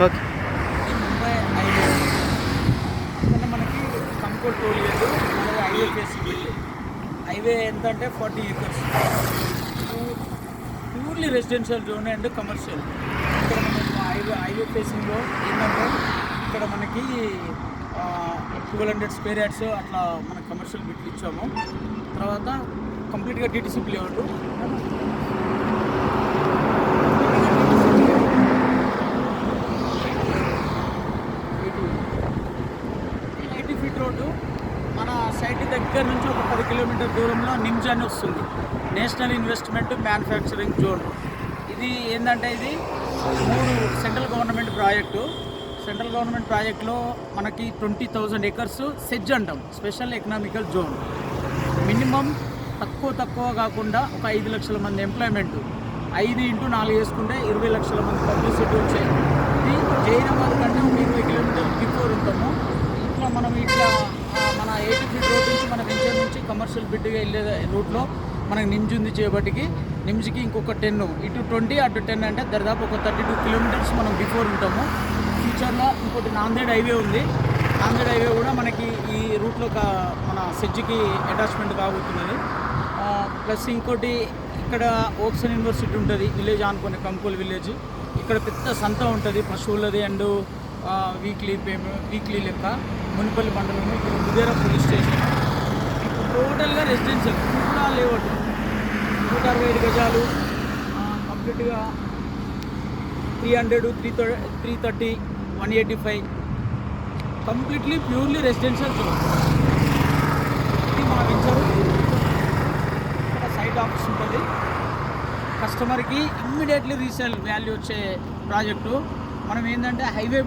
Okay. ఇది Mumbai highway. ఇక్కడ మనకి కంకోడ్ టోల్ గేట్, అలాగే హైవే ఫేసింగ్ బిల్డింగ్. హైవే ఎంత అంటే 40 acres. Purely residential zone and commercial. ఇక్కడ మనకు హైవే ఫేసింగ్లో ఏంటంటే ఇక్కడ మనకి 1200 square yards అట్లా మన కమర్షియల్ బిట్లు ఇచ్చాము. తర్వాత కంప్లీట్గా డిటిసి లేఅవుట్. 80 feet road. మన సైట్ దగ్గర నుంచి ఒక 10 kilometer దూరంలో నిమ్స్ అని వస్తుంది, నేషనల్ ఇన్వెస్ట్మెంట్ మ్యానుఫ్యాక్చరింగ్ జోన్. ఇది ఏంటంటే ఇది 3 central government project. Central government ప్రాజెక్ట్లో మనకి 20,000 acres సెజ్ అంటాం, స్పెషల్ ఎకనామికల్ జోన్. మినిమం తక్కువ కాకుండా ఒక 5 లక్షల మంది ఎంప్లాయ్మెంట్, 5 into 4 వేసుకుంటే 20 లక్షల మంది పబ్లిసిటీ వచ్చాయి. ఇది జైనాబాద్ కంటే ఒక 20 kilometers బిఫోర్ ఉంటాము. ఇట్లా మనం మన 80 feet రోడ్ నుంచి మన వెంచర్ నుంచి కమర్షియల్ బిడ్గా వెళ్ళే రూట్లో మనకి నిమ్స్ ఉంది చేపటికి. నిమ్స్కి ఇంకొక 10, ఇటు 20 అటు 10 అంటే దాదాపు ఒక 32 kilometers మనం బిఫోర్ ఉంటాము. ఫ్యూచర్లో ఇంకోటి నాందేడ్ హైవే ఉంది. నాందేడ్ హైవే కూడా మనకి ఈ రూట్లో మన సెజ్కి అటాచ్మెంట్ కాబోతున్నది. ప్లస్ ఇంకోటి ఇక్కడ ఓక్సన్ యూనివర్సిటీ ఉంటుంది, విలేజ్ ఆనుకునే కంకోల్ విలేజ్. ఇక్కడ పెద్ద సంత ఉంటుంది పశువులది అండ్ వీక్లీ లెక్క. మునిపల్లి మండలం, ఇక్కడ ఉదేరా పోలీస్ స్టేషన్. ఇప్పుడు టోటల్గా రెసిడెన్షియల్ కూడా లేఅవుట్ 165 గజాలు, కంప్లీట్గా 300, 330, 185, కంప్లీట్లీ ప్యూర్లీ రెసిడెన్షియల్ జోన్. ఇది మన వెంచరు. ఇక్కడ సైట్ ఆఫీస్ ఉంటుంది. కస్టమర్కి ఇమ్మీడియట్లీ రీసేల్ వాల్యూ వచ్చే ప్రాజెక్టు. మనం ఏంటంటే హైవే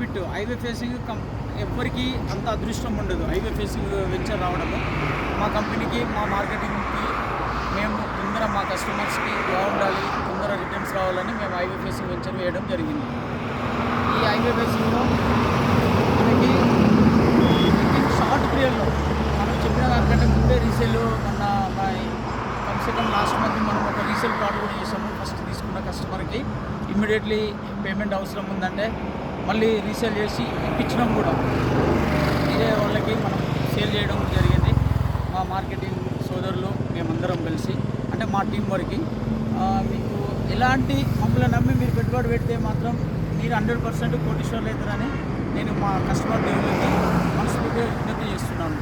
ఫేసింగ్ ఎవ్వరికి అంత అదృష్టం ఉండదు హైవే ఫేసింగ్ వెంచర్ రావడము. మా కంపెనీకి, మా మార్కెటింగ్కి మేము తొందర మా కస్టమర్స్కి బాగుండాలి, తొందర రిటర్న్స్ రావాలని మేము హైవే ఫేసింగ్ వెంచర్ వేయడం జరిగింది. ఈ హైవే ఫేసింగ్లో మనకి షార్ట్ పీరియడ్లో మనం చెప్పిన దానికంటే ముందే రీసేల్ మన కమ్సే లాస్ట్ మంత్ మనం ఒక రీసేల్ ప్లాట్ కూడా చేసాము. ఫస్ట్ తీసుకున్న కస్టమర్కి ఇమ్మీడియట్లీ పేమెంట్ అవసరం ఉందంటే మళ్ళీ రీసేల్ చేసి ఇప్పించడం కూడా వేరే వాళ్ళకి మనం సేల్ చేయడం జరిగింది. మా మార్కెటింగ్ సోదరులు మేమందరం కలిసి, అంటే మా టీం వర్కింగ్. మీకు ఎలాంటి మమ్మల్ని నమ్మి మీరు పెట్టుబడి పెడితే మాత్రం మీరు 100% కోటీశ్వర్లు అవుతారని నేను మా కస్టమర్ దేవుళ్ళకి మనస్ఫూర్తిగా విజ్ఞప్తి చేస్తున్నాను.